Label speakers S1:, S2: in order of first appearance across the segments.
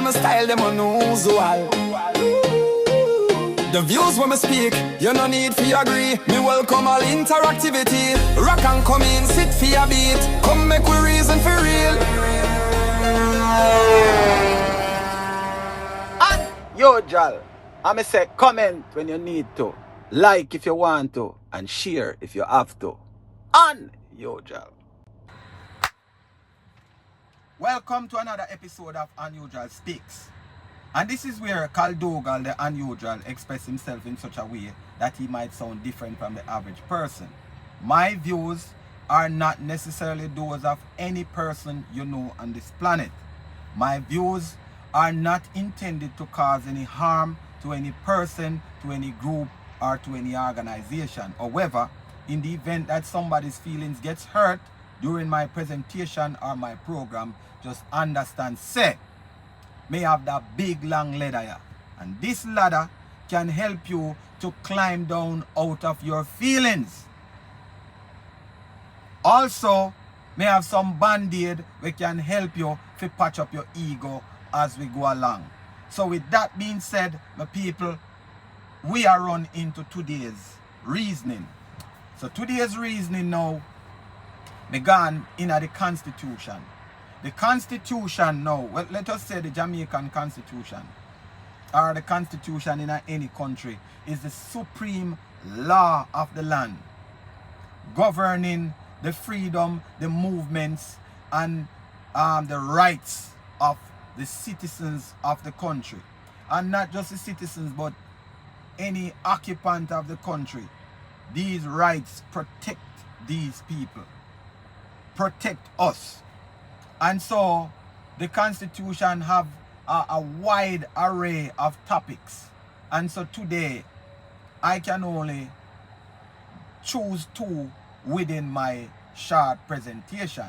S1: my style, them unusual. The views when me speak, you no need for agree. Me welcome all interactivity. Rock and come in, sit for your beat. Come make we reason for real.
S2: And yo, Jal, I'ma say comment when you need to, like if you want to, and share if you have to. And yo, Jal. Welcome to another episode of Unusual Speaks. And this is where Kaldogal, the unusual, express himself in such a way that he might sound different from the average person. My views are not necessarily those of any person you know on this planet. My views are not intended to cause any harm to any person, to any group, or to any organization. However, in the event that somebody's feelings gets hurt during my presentation or my program, just understand, say, may have that big long ladder here. And this ladder can help you to climb down out of your feelings. Also, may have some band-aid which can help you to patch up your ego as we go along. So with that being said, my people, we are run into today's reasoning. So today's reasoning now began in the Constitution. The Constitution now, well, let us say the Jamaican Constitution, or the Constitution in any country, is the supreme law of the land, governing the freedom, the movements, and the rights of the citizens of the country. And not just the citizens, but any occupant of the country. These rights protect these people, protect us. And so the Constitution have a wide array of topics. And so today I can only choose two within my short presentation.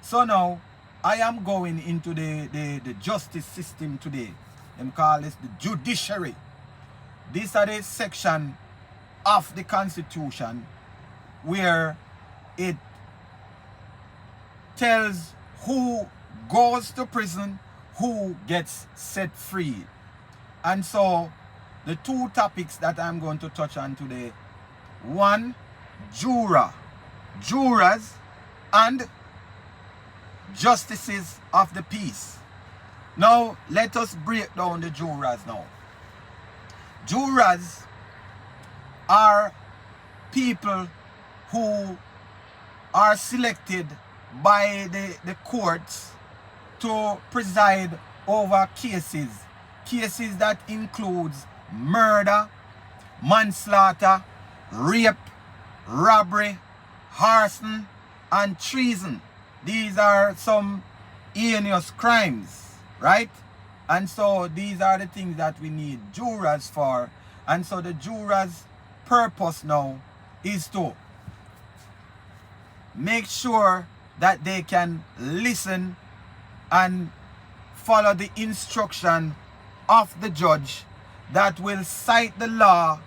S2: So now I am going into the justice system today. Them call this the judiciary. These are the section of the Constitution where it tells who goes to prison, who gets set free. And so the two topics that I'm going to touch on today, one, jurors, and justices of the peace. Now let us break down the jurors now. Jurors are people who are selected by the courts to preside over cases that includes murder, manslaughter, rape, robbery, arson, and treason. These are some heinous crimes, right? And so these are the things that we need jurors for. And so the jurors' purpose now is to make sure that they can listen and follow the instruction of the judge that will cite the law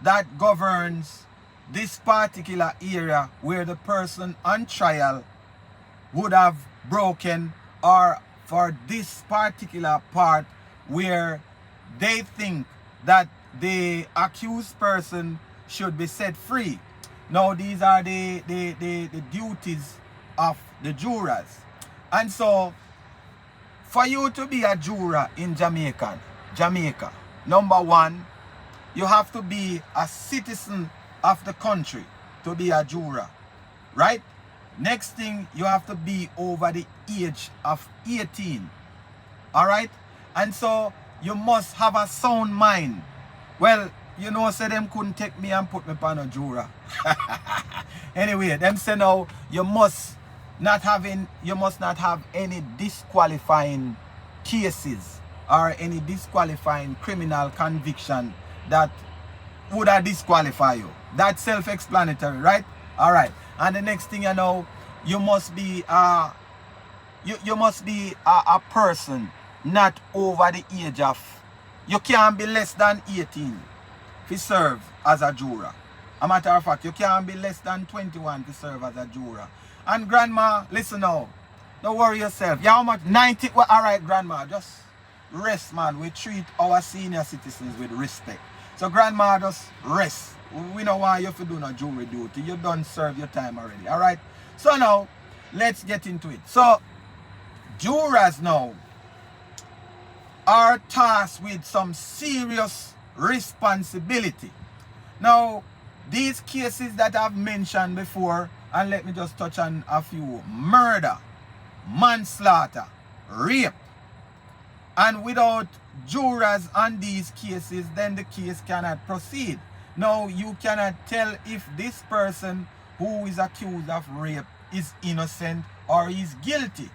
S2: that governs this particular area where the person on trial would have broken, or for this particular part where they think that the accused person should be set free. Now these are the duties of the jurors. And so for you to be a juror in Jamaica, number one, you have to be a citizen of the country to be a juror, right? Next thing, you have to be over the age of 18, all right? And so you must have a sound mind. Well, you know, say them couldn't take me and put me on a juror. Anyway, them say now you must not have any disqualifying cases or any disqualifying criminal conviction that would have disqualify you. That's self-explanatory, right? All right. And the next thing you know, you must be a person not over the age of, you can't be less than 18 to serve as a juror. A matter of fact, you can't be less than 21 to serve as a juror. And grandma, listen now, don't worry yourself. Yeah, how much? 90? Well, all right, grandma, just rest, man. We treat our senior citizens with respect. So grandma, just rest. We don't want you to do no jury duty. You done serve your time already. Alright? So now, let's get into it. So, jurors now are tasked with some serious responsibility. Now, these cases that I've mentioned before, and let me just touch on a few: murder, manslaughter, rape. And without jurors on these cases, then the case cannot proceed. Now, you cannot tell if this person who is accused of rape is innocent or is guilty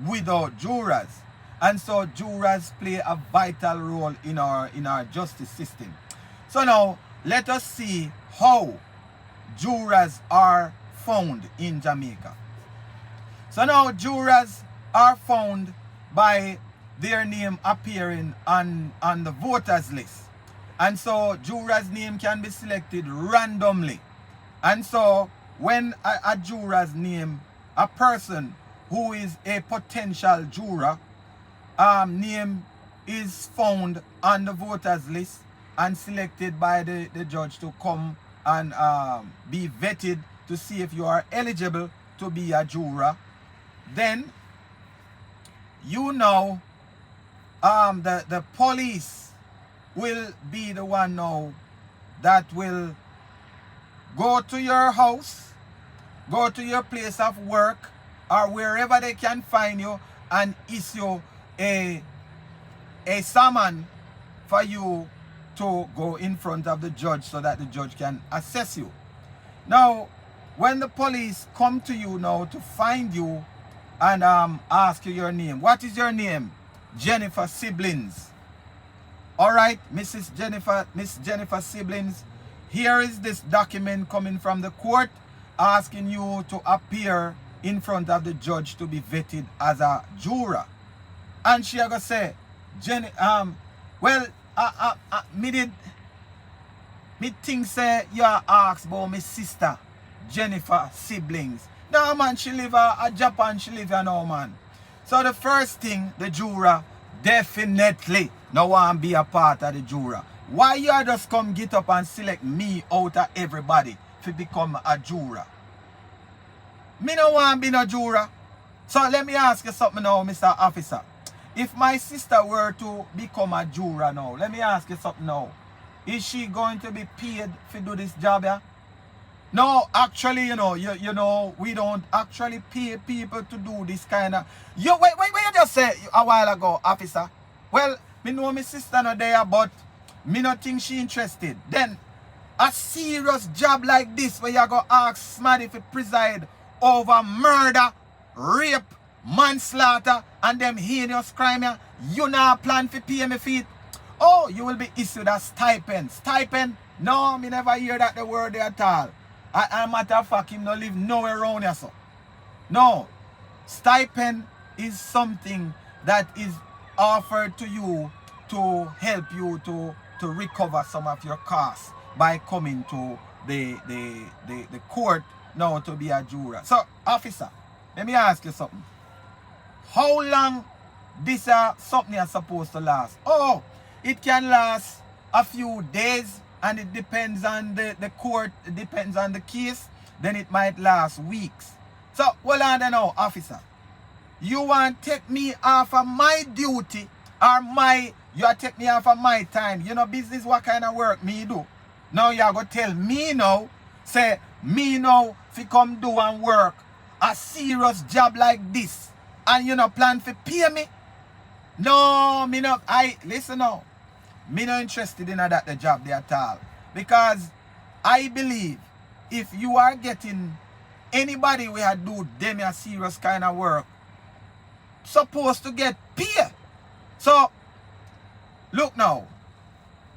S2: without jurors. And so jurors play a vital role in our justice system. So now, let us see how jurors are found in Jamaica. So now, jurors are found by their name appearing on the voters list. And so jurors' name can be selected randomly. And so when a juror's name, a person who is a potential juror, name is found on the voters list and selected by the judge to come and be vetted to see if you are eligible to be a juror, then you know the police will be the one now that will go to your house, go to your place of work, or wherever they can find you, and issue a summon for you to go in front of the judge so that the judge can assess you. Now, when the police come to you now to find you and ask you your name, what is your name? Jennifer Siblings. Alright, Miss Jennifer Siblings, here is this document coming from the court asking you to appear in front of the judge to be vetted as a juror. And she gonna say, me think say you ask about my sister Jennifer Siblings. No man, she live a Japan, she live now, man. So the first thing, the juror definitely no want to be a part of the juror. Why you just come get up and select me out of everybody to become a juror? Me no want to be no juror. So let me ask you something now, Mr. Officer. If my sister were to become a juror now, let me ask you something now. Is she going to be paid to do this job here? No, actually, you know, we don't actually pay people to do this kind of... Wait, you just said a while ago, officer. Well, me know my sister not there, but me not think she interested. Then, a serious job like this where you go ask somebody to preside over murder, rape, manslaughter, and them heinous crime here, you not plan to pay me feet. Oh, you will be issued a stipend. Stipend? No, me never hear that the word there at all. As a matter of fact, him no live nowhere around here, so. No. Stipend is something that is offered to you to help you to recover some of your costs by coming to the court now to be a juror. So, officer, let me ask you something. How long this something is supposed to last? Oh, it can last a few days, and it depends on the court, it depends on the case, then it might last weeks. So, hold on there now, officer. You want to take me off of my duty, or you take me off of my time. You know business what kind of work me do. Now you are going to tell me now, say, me now, if you come do and work a serious job like this, and you know plan to pay me? No, me no, listen now. Me not interested in that the job there at all. Because I believe if you are getting anybody we had do them a serious kind of work, supposed to get paid. So, look now.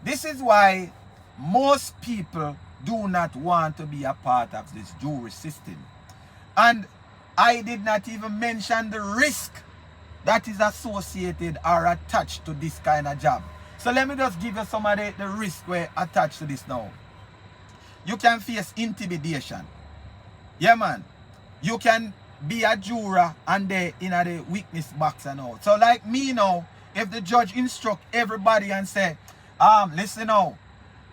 S2: This is why most people do not want to be a part of this jury system. And I did not even mention the risk that is associated or attached to this kind of job. So let me just give you some of the risk where attached to this now. You can face intimidation. Yeah, man. You can be a juror and they in the witness box and all. So like me now, if the judge instruct everybody and say, listen now,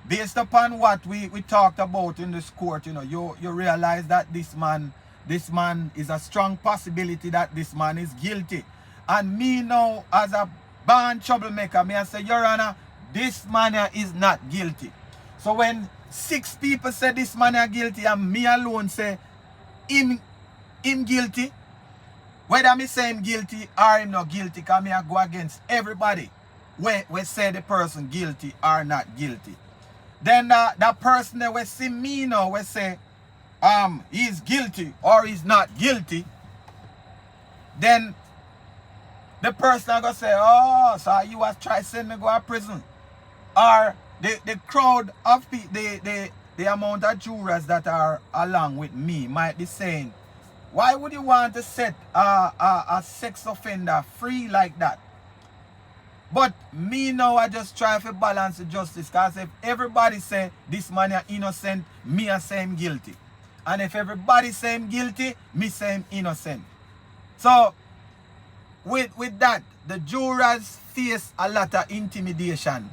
S2: based upon what we talked about in this court, you realize that this man is a strong possibility that this man is guilty. And me now, as a born troublemaker, me I say, Your Honor, this man is not guilty. So when 6 people say this man is guilty and me alone say him guilty, whether me say him guilty or him not guilty, because me I go against everybody we say the person guilty or not guilty. Then that person that we see me now, we say he's guilty or he's not guilty, then the person are gonna say, oh, so you was try to send me go to prison. Or the crowd of people, the amount of jurors that are along with me might be saying, why would you want to set a sex offender free like that? But me now, I just try to balance the justice, because if everybody say this man is innocent, me I say him guilty. And if everybody say him guilty, me say him innocent. So with that, the jurors face a lot of intimidation.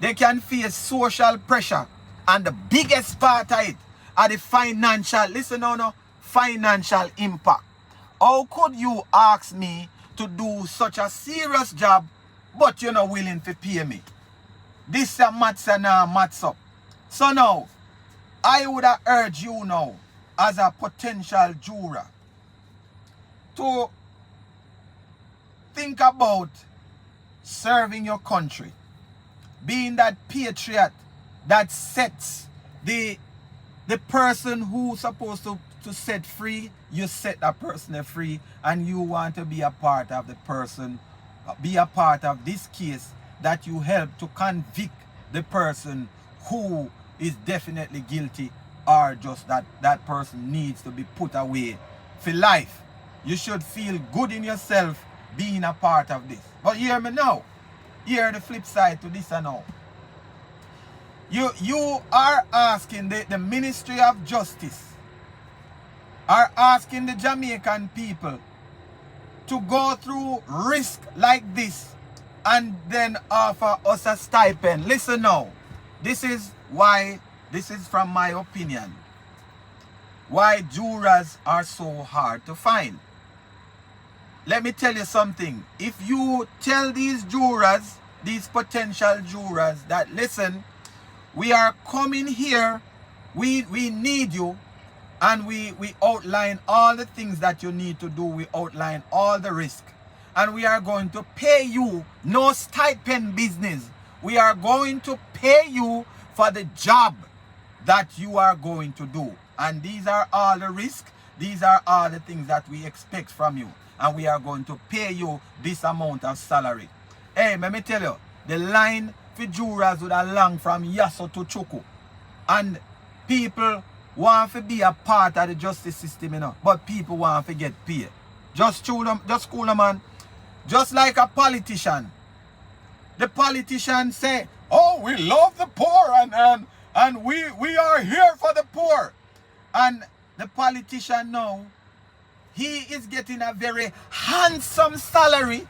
S2: They can face social pressure. And the biggest part of it are the financial, listen now, financial impact. How could you ask me to do such a serious job, but you're not willing to pay me? This is maths and maths up. So now, I would urge you now, as a potential juror, to think about serving your country, being that patriot that sets the person who's supposed to set free, you set that person free, and you want to be a part of the person, be a part of this case that you help to convict the person who is definitely guilty, or just that person needs to be put away for life. You should feel good in yourself being a part of this. But hear me now. Hear the flip side to this and now. You are asking the Ministry of Justice, are asking the Jamaican people to go through risk like this and then offer us a stipend. Listen now. This is from my opinion, why jurors are so hard to find. Let me tell you something. If you tell these jurors, these potential jurors, that listen, we are coming here, we need you, and we outline all the things that you need to do, we outline all the risk, and we are going to pay you, no stipend business. We are going to pay you for the job that you are going to do. And these are all the risks, these are all the things that we expect from you. And we are going to pay you this amount of salary. Hey, let me tell you, the line for jurors would have long from Yasso to Chuku. And people want to be a part of the justice system, but people want to get paid. Just cool them, man. Just like a politician. The politician say, oh, we love the poor and we are here for the poor. And the politician now, he is getting a very handsome salary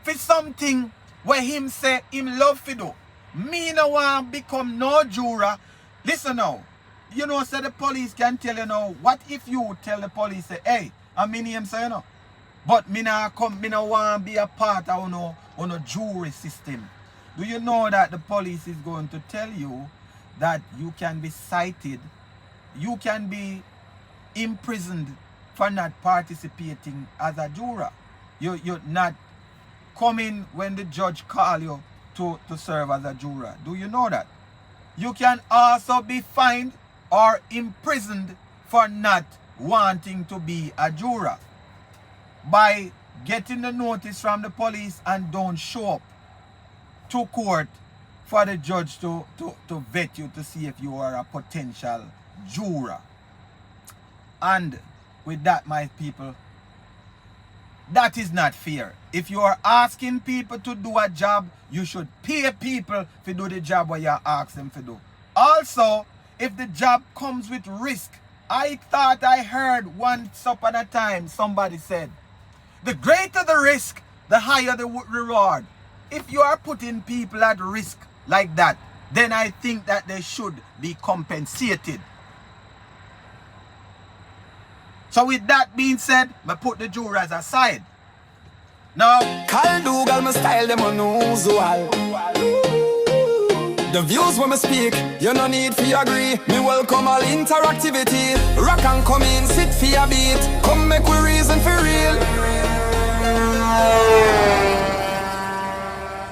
S2: for something where him say him love to do. Me no want become no juror. Listen now. You know, say the police can tell you now, what if you tell the police, say, hey, I'm my name, say, but me no want to be a part of no jury system. Do you know that the police is going to tell you that you can be cited, you can be imprisoned for not participating as a juror. You're not coming when the judge call you to serve as a juror. Do you know that? You can also be fined or imprisoned for not wanting to be a juror by getting the notice from the police and don't show up to court for the judge to vet you to see if you are a potential juror. And with that, my people, that is not fair. If you are asking people to do a job, you should pay people to do the job what you ask them to do. Also, if the job comes with risk, I thought I heard once upon a time somebody said, the greater the risk, the higher the reward. If you are putting people at risk like that, then I think that they should be compensated. So with that being said, I put the jurors aside. Now,
S1: Call Dougal, my style them unusual. The views when me speak, you no need for agree. Me welcome all interactivity. Rock and come in, sit for your beat. Come make we reason for real.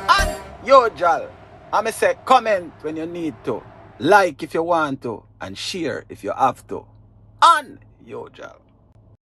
S2: and yo, Jal, I'ma say comment when you need to, like if you want to, and share if you have to. And yo, Jal.